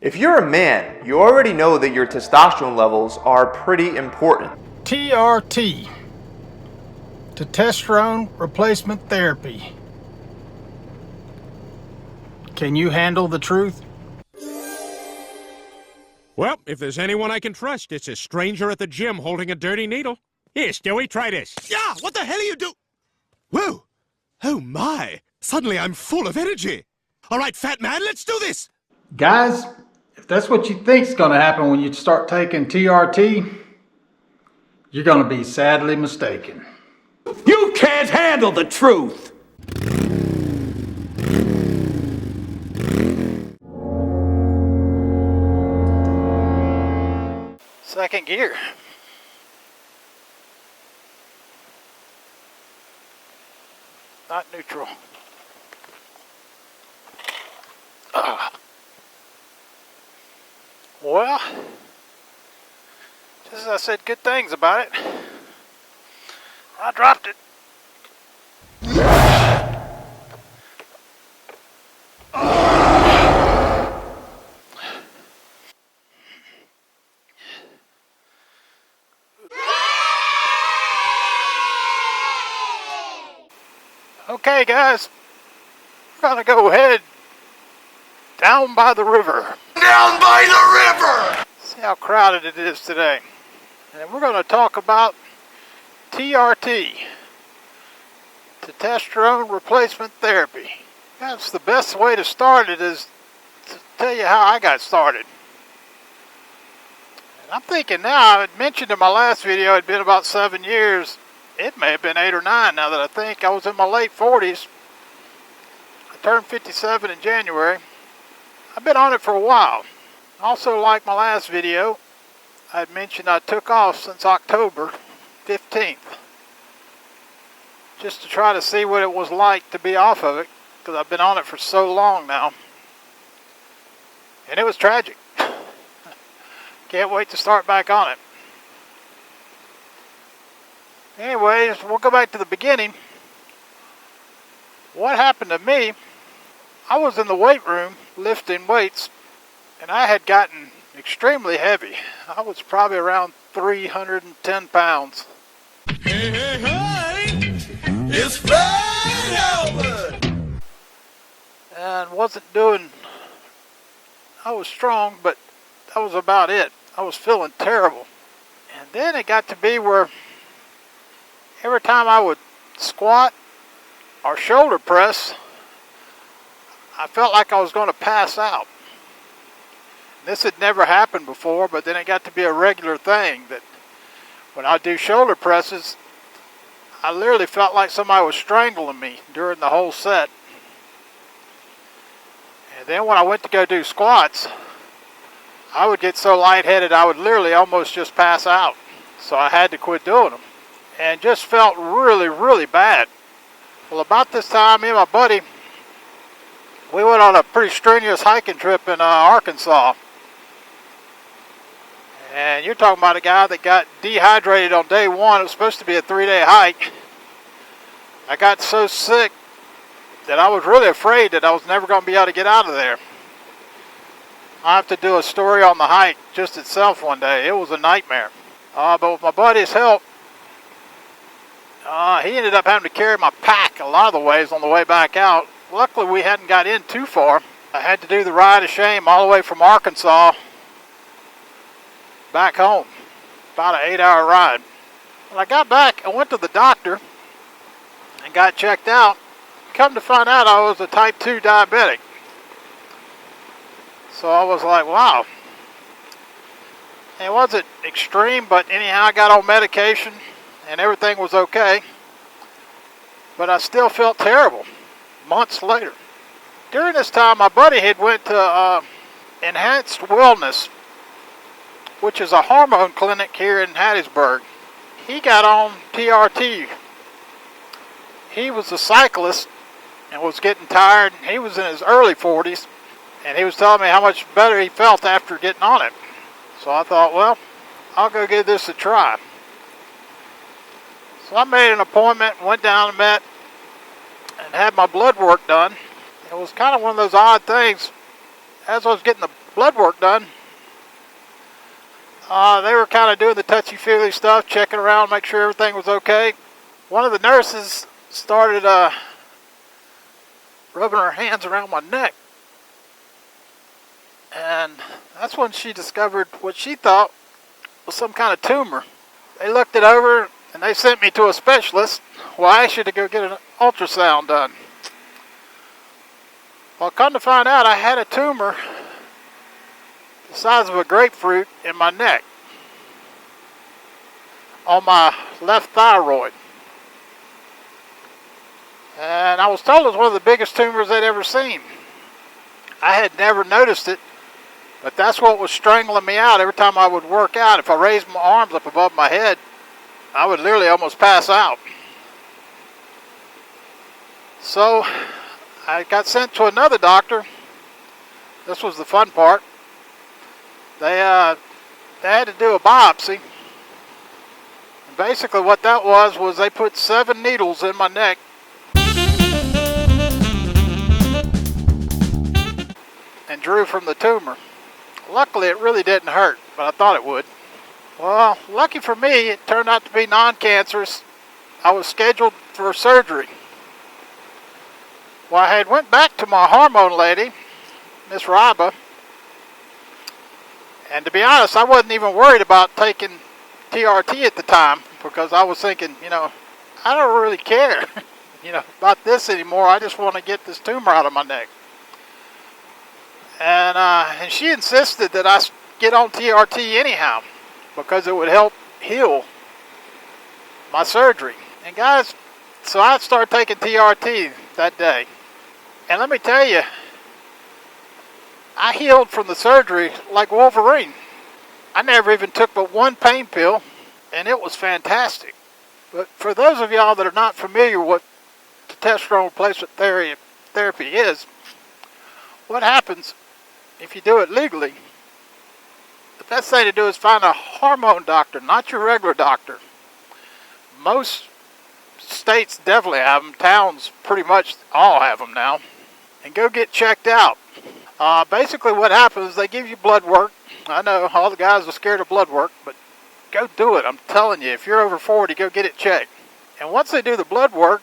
If you're a man, you already know that your testosterone levels are pretty important. TRT, Testosterone Replacement Therapy. Can you handle the truth? Well, if there's anyone I can trust, it's a stranger at the gym holding a dirty needle. Here, Stewie, try this. Yeah, what the hell are you do? Whoa! Oh my! Suddenly I'm full of energy. All right, fat man, let's do this! Guys, if that's what you think is going to happen when you start taking TRT, you're going to be sadly mistaken. You can't handle the truth! Second gear. Not neutral. Well, just as I said good things about it, I dropped it. Okay guys, we're gonna go ahead down by the river. Down by the river! See how crowded it is today. And we're gonna talk about TRT, Testosterone Replacement Therapy. That's the best way to start it is to tell you how I got started. And I'm thinking now, I had mentioned in my last video it had been about 7 years. It may have been 8 or 9 now that I think. I was in my late 40s. I turned 57 in January. I've been on it for a while. Also, like my last video, I had mentioned I took off since October 15th. Just to try to see what it was like to be off of it, because I've been on it for so long now. And it was tragic. Can't wait to start back on it. Anyways, we'll go back to the beginning. What happened to me, I was in the weight room lifting weights, and I had gotten extremely heavy. I was probably around 310 pounds. Hey, hey, hey! It's Fred Albert! And wasn't doing, I was strong, but that was about it. I was feeling terrible. And then it got to be where every time I would squat or shoulder press, I felt like I was going to pass out. This had never happened before, but then it got to be a regular thing that when I do shoulder presses, I literally felt like somebody was strangling me during the whole set. And then when I went to go do squats, I would get so lightheaded I would literally almost just pass out. So I had to quit doing them. And just felt really, really bad. Well, about this time, me and my buddy, we went on a pretty strenuous hiking trip in Arkansas. And you're talking about a guy that got dehydrated on day one. It was supposed to be a 3-day hike. I got so sick that I was really afraid that I was never going to be able to get out of there. I have to do a story on the hike just itself one day. It was a nightmare. But with my buddy's help, he ended up having to carry my pack a lot of the ways on the way back out. Luckily, we hadn't got in too far. I had to do the ride of shame all the way from Arkansas back home. About an 8-hour ride. When I got back, I went to the doctor and got checked out. Come to find out I was a type 2 diabetic. So I was like, wow. It wasn't extreme, but anyhow, I got on medication and everything was okay. But I still felt terrible months later. During this time, my buddy had went to Enhanced Wellness, which is a hormone clinic here in HATTIESBURG. He got on TRT. He was a cyclist and was getting tired. He was in his early 40s, and he was telling me how much better he felt after getting on it. So I thought, well, I'll go give this a try. So I made an appointment, went down and met, and had my blood work done. It was kind of one of those odd things. As I was getting the blood work done, they were kind of doing the touchy-feely stuff, checking around, make sure everything was okay. One of the nurses started rubbing her hands around my neck. And that's when she discovered what she thought was some kind of tumor. They looked it over and they sent me to a specialist. Well, I asked you to go get an ultrasound done. Well, come to find out, I had a tumor the size of a grapefruit in my neck on my left thyroid. And I was told it was one of the biggest tumors they'd ever seen. I had never noticed it, but that's what was strangling me out every time I would work out. If I raised my arms up above my head, I would literally almost pass out. So I got sent to another doctor. This was the fun part. They had to do a biopsy. And basically what that was they put 7 needles in my neck and drew from the tumor. Luckily it really didn't hurt, but I thought it would. Well, lucky for me, it turned out to be non-cancerous. I was scheduled for surgery. Well, I had went back to my hormone lady, Miss Riba, and to be honest, I wasn't even worried about taking TRT at the time, because I was thinking, I don't really care, about this anymore. I just want to get this tumor out of my neck. And she insisted that I get on TRT anyhow, because it would help heal my surgery. And guys, so I started taking TRT that day. And let me tell you, I healed from the surgery like Wolverine. I never even took but one pain pill, and it was fantastic. But for those of y'all that are not familiar with testosterone replacement therapy is, what happens if you do it legally? The best thing to do is find a hormone doctor, not your regular doctor. Most states definitely have them. Towns pretty much all have them now. And go get checked out. Basically what happens is they give you blood work. I know all the guys are scared of blood work, but go do it. I'm telling you, if you're over 40, go get it checked. And once they do the blood work,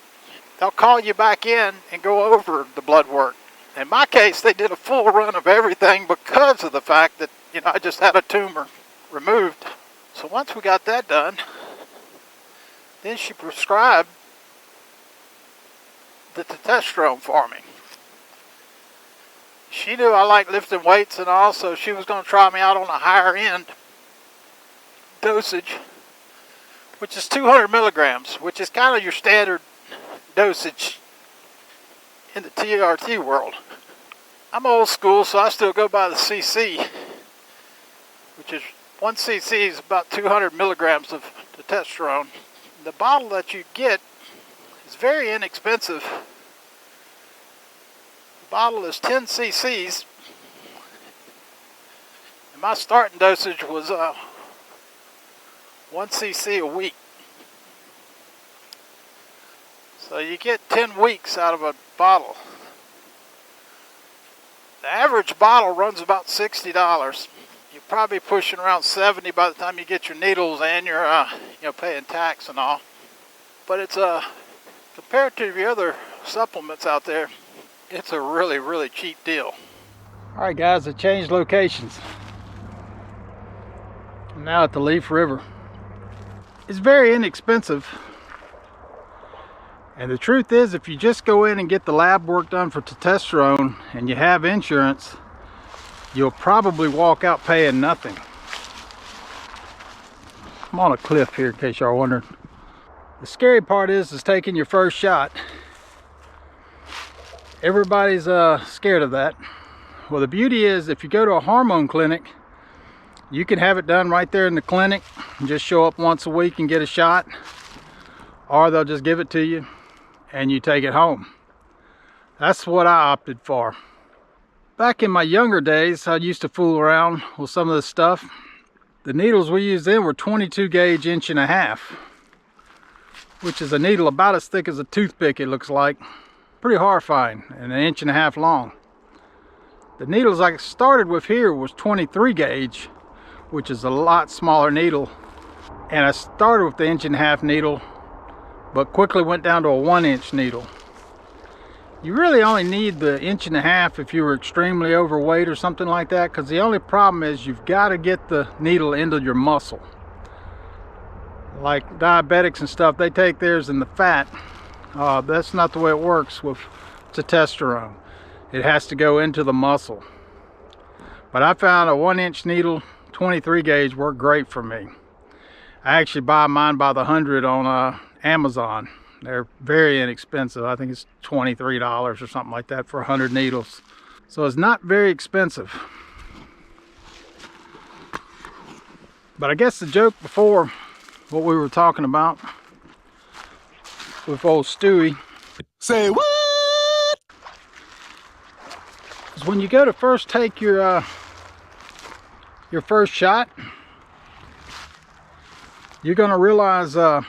they'll call you back in and go over the blood work. In my case, they did a full run of everything because of the fact that, I just had a tumor removed. So once we got that done, then she prescribed the testosterone for me. She knew I liked lifting weights and all, so she was going to try me out on a higher end dosage, which is 200 milligrams, which is kind of your standard dosage in the TRT world. I'm old school, so I still go by the CC, which is 1 cc is about 200 milligrams of testosterone. The bottle that you get is very inexpensive. The bottle is 10 cc's, and my starting dosage was 1 cc a week. So you get 10 weeks out of a bottle. The average bottle runs about $60. You're probably pushing around $70 by the time you get your needles and you're paying tax and all. But it's compared to the other supplements out there, it's a really, really cheap deal. All right, guys, I changed locations. I'm now at the Leaf River. It's very inexpensive. And the truth is, if you just go in and get the lab work done for testosterone and you have insurance, you'll probably walk out paying nothing. I'm on a cliff here in case y'all are wondering. The scary part is taking your first shot. Everybody's scared of that. Well, the beauty is if you go to a hormone clinic, you can have it done right there in the clinic and just show up once a week and get a shot, or they'll just give it to you and you take it home. That's what I opted for. Back in my younger days, I used to fool around with some of this stuff. The needles we used then were 22 gauge 1.5 inches, which is a needle about as thick as a toothpick, it looks like. Pretty horrifying, and 1.5 inches long. The needles I started with here was 23 gauge, which is a lot smaller needle. And I started with the 1.5 inch needle, but quickly went down to a 1 inch needle. You really only need the 1.5 inch if you were extremely overweight or something like that, because the only problem is you've got to get the needle into your muscle. Like diabetics and stuff, they take theirs in the fat. That's not the way it works with testosterone. It has to go into the muscle. But I found a 1 inch needle, 23 gauge, worked great for me. I actually buy mine by the 100 on Amazon. They're very inexpensive. I think it's $23 or something like that for 100 needles. So it's not very expensive. But I guess the joke before, what we were talking about with old Stewie. Say what? Is when you go to first take your first shot, you're gonna realize that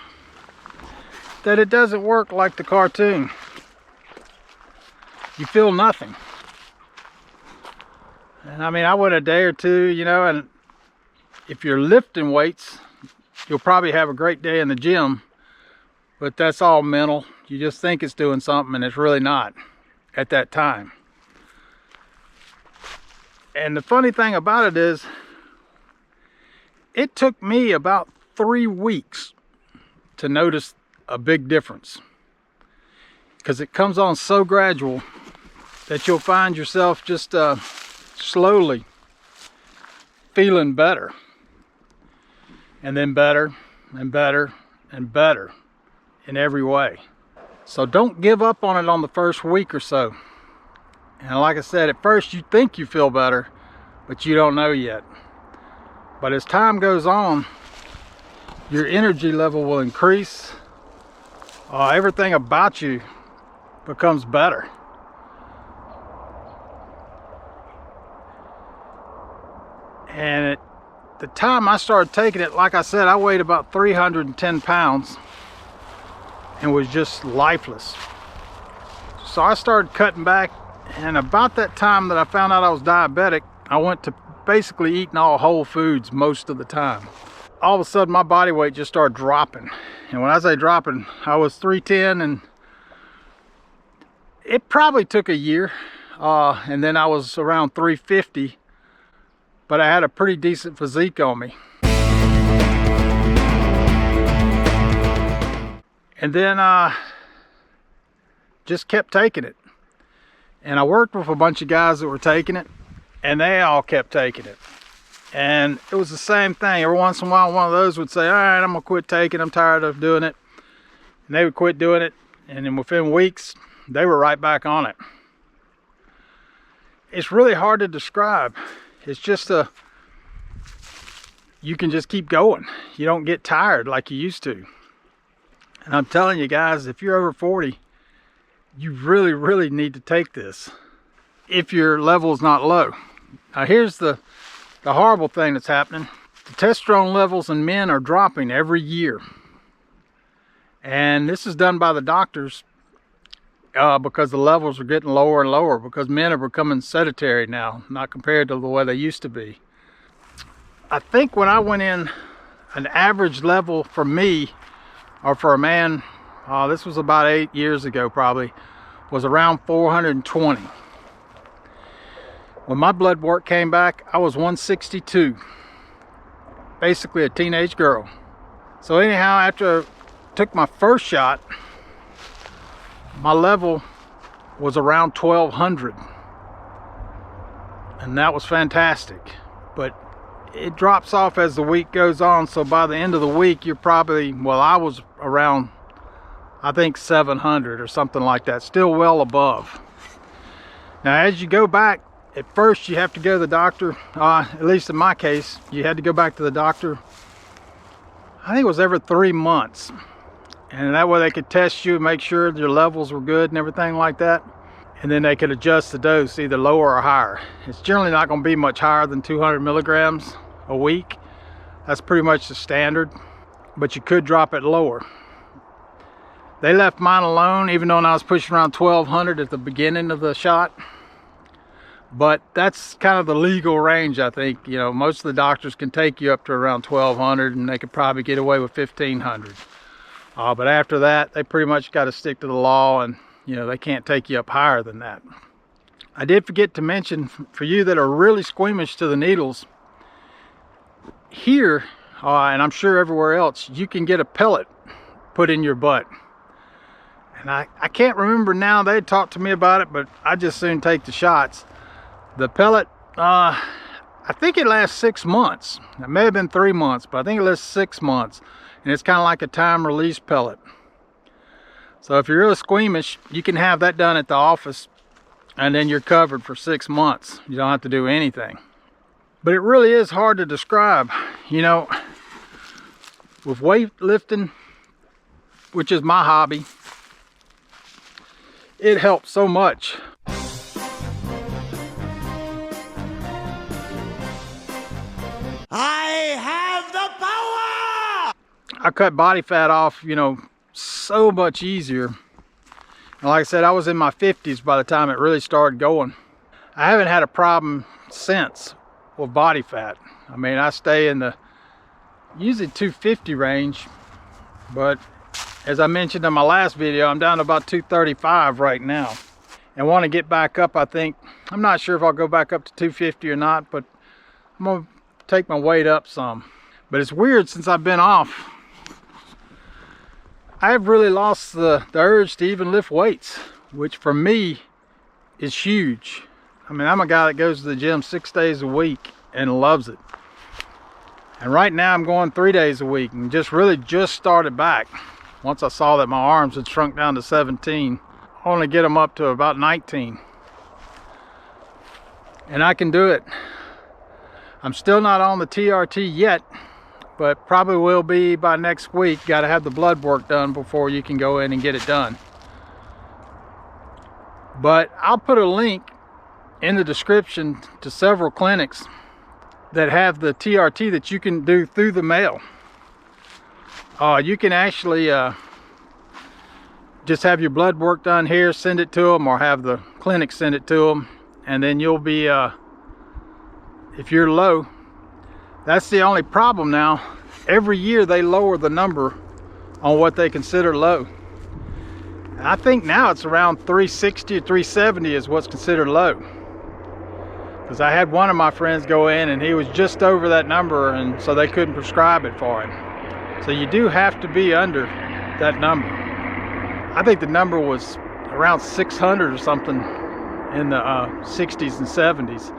it doesn't work like the cartoon. You feel nothing. And I mean, I went a day or two, you know, and if you're lifting weights, you'll probably have a great day in the gym, but that's all mental. You just think it's doing something and it's really not at that time. And the funny thing about it is, it took me about 3 weeks to notice a big difference, because it comes on so gradual that you'll find yourself just slowly feeling better, and then better and better and better in every way. So don't give up on it on the first week or so. And like I said, at first you think you feel better, but you don't know yet. But as time goes on, your energy level will increase. Everything about you becomes better. And at the time I started taking it, like I said, I weighed about 310 pounds and was just lifeless. So I started cutting back, and about that time that I found out I was diabetic, I went to basically eating all whole foods most of the time. All of a sudden my body weight just started dropping. And when I say dropping, I was 310, and it probably took a year. And then I was around 350, but I had a pretty decent physique on me. And then I just kept taking it. And I worked with a bunch of guys that were taking it, and they all kept taking it. And it was the same thing. Every once in a while, one of those would say, all right, I'm gonna quit taking, I'm tired of doing it. And they would quit doing it, and then within weeks, they were right back on it. It's really hard to describe. It's just you can just keep going. You don't get tired like you used to. And I'm telling you guys, if you're over 40, you really, really need to take this if your level is not low. Now here's the horrible thing that's happening. The testosterone levels in men are dropping every year. And this is done by the doctors because the levels are getting lower and lower, because men are becoming sedentary now, not compared to the way they used to be. I think when I went in, an average level for me, or for a man, this was about 8 years ago probably, was around 420. When my blood work came back, I was 162. Basically a teenage girl. So anyhow, after I took my first shot, my level was around 1200. And that was fantastic. But it drops off as the week goes on, so by the end of the week, you're probably, well, I was around, I think 700 or something like that, still well above. Now as you go back, at first you have to go to the doctor, at least in my case, you had to go back to the doctor, I think it was every 3 months. And that way they could test you and make sure your levels were good and everything like that. And then they could adjust the dose, either lower or higher. It's generally not going to be much higher than 200 milligrams a week. That's pretty much the standard, but you could drop it lower. They left mine alone, even though I was pushing around 1200 at the beginning of the shot. But that's kind of the legal range, I think. You know, most of the doctors can take you up to around 1,200, and they could probably get away with 1,500. But after that, they pretty much got to stick to the law, and you know, they can't take you up higher than that. I did forget to mention, for you that are really squeamish to the needles, here, and I'm sure everywhere else, you can get a pellet put in your butt. And I can't remember now, they talked to me about it, but I just soon take the shots. The pellet, I think it lasts 6 months. It may have been 3 months, but I think it lasts 6 months. And it's kind of like a time release pellet. So if you're really squeamish, you can have that done at the office, and then you're covered for 6 months. You don't have to do anything. But it really is hard to describe. You know, with weightlifting, which is my hobby, it helps so much. I have the power! I cut body fat off, you know, so much easier. And like I said, I was in my 50s by the time it really started going. I haven't had a problem since with body fat. I mean, I stay in the usually 250 range, but as I mentioned in my last video, I'm down to about 235 right now and want to get back up. I think, I'm not sure if I'll go back up to 250 or not, but I'm gonna take my weight up some. But it's weird, since I've been off, I've really lost the urge to even lift weights, which for me is huge. I mean, I'm a guy that goes to the gym 6 days a week and loves it. And right now I'm going 3 days a week, and just started back. Once I saw that my arms had shrunk down to 17, I want to get them up to about 19. And I can do it. I'm still not on the TRT yet, but probably will be by next week. Got to have the blood work done before you can go in and get it done. But I'll put a link in the description to several clinics that have the TRT that you can do through the mail. You can actually just have your blood work done here, send it to them, or have the clinic send it to them, and then you'll be if you're low. That's the only problem now. Every year they lower the number on what they consider low. And I think now it's around 360 or 370 is what's considered low. Because I had one of my friends go in and he was just over that number, and so they couldn't prescribe it for him. So you do have to be under that number. I think the number was around 600 or something in the 60s and 70s.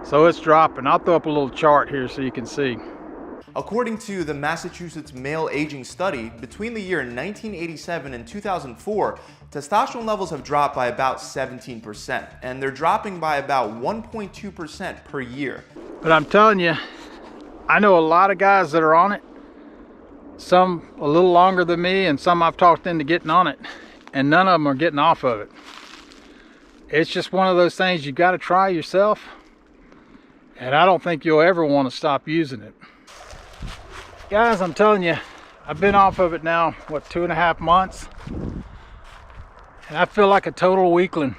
So it's dropping. I'll throw up a little chart here so you can see. According to the Massachusetts Male Aging Study, between the year 1987 and 2004, testosterone levels have dropped by about 17%, and they're dropping by about 1.2% per year. But I'm telling you, I know a lot of guys that are on it, some a little longer than me, and some I've talked into getting on it, and none of them are getting off of it. It's just one of those things you got to try yourself, and I don't think you'll ever want to stop using it. Guys, I'm telling you, I've been off of it now, what, 2.5 months? And I feel like a total weakling.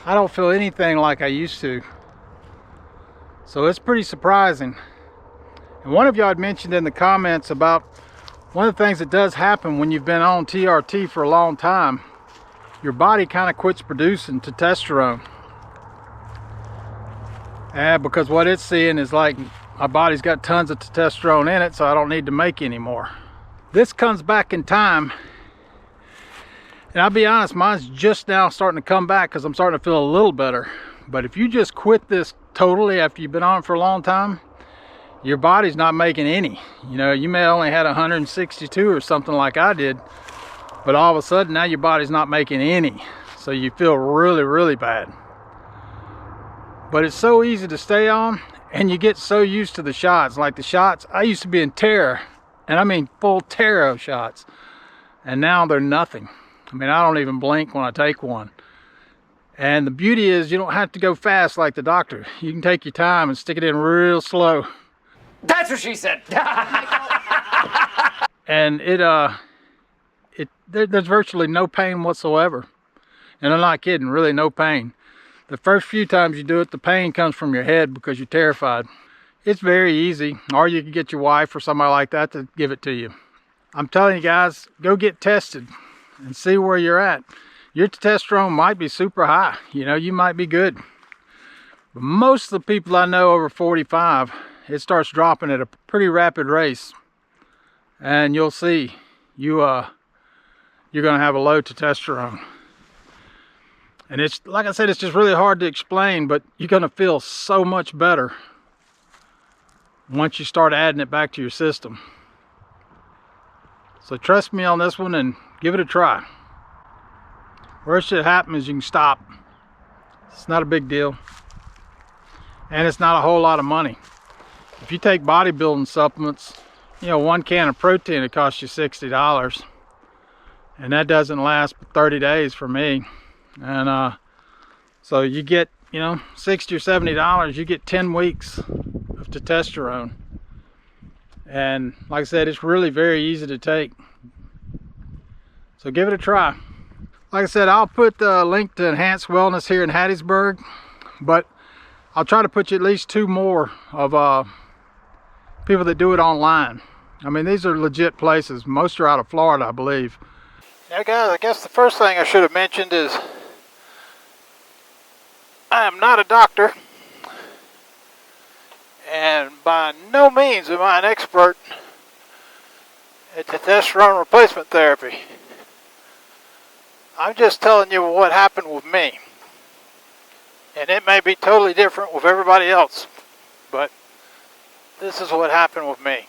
I don't feel anything like I used to. So it's pretty surprising. And one of y'all had mentioned in the comments about one of the things that does happen when you've been on TRT for a long time, your body kind of quits producing testosterone. And because what it's seeing is like, my body's got tons of testosterone in it, so I don't need to make any more. This comes back in time. And I'll be honest, mine's just now starting to come back because I'm starting to feel a little better. But if you just quit this totally after you've been on it for a long time, your body's not making any. You know, you may only had 162 or something like I did, but all of a sudden now your body's not making any. So you feel really, really bad. But it's so easy to stay on, and you get so used to the shots. Like the shots, I used to be in terror, and I mean full terror of shots. And now they're nothing. I mean, I don't even blink when I take one. And the beauty is you don't have to go fast like the doctor. You can take your time and stick it in real slow. That's what she said. And there's virtually no pain whatsoever. And I'm not kidding, really no pain. The first few times you do it, the pain comes from your head because you're terrified. It's very easy, or you can get your wife or somebody like that to give it to you. I'm telling you guys, go get tested and see where you're at. Your testosterone might be super high, you know, you might be good. But most of the people I know over 45, it starts dropping at a pretty rapid race. And you'll see, you're gonna have a low testosterone. And it's, like I said, it's just really hard to explain, but you're gonna feel so much better once you start adding it back to your system. So trust me on this one and give it a try. Worst should happen is you can stop. It's not a big deal. And it's not a whole lot of money. If you take bodybuilding supplements, you know, 1 can of protein, it costs you $60. And that doesn't last but 30 days for me. And so you get, you know, $60 or $70, you get 10 weeks of testosterone. And like I said, it's really very easy to take. So give it a try. Like I said, I'll put the link to Enhanced Wellness here in Hattiesburg, but I'll try to put you at least 2 more of people that do it online. I mean, these are legit places. Most are out of Florida, I believe. Now guys, I guess the first thing I should have mentioned is I am not a doctor, and by no means am I an expert at testosterone replacement therapy. I'm just telling you what happened with me. And it may be totally different with everybody else, but this is what happened with me.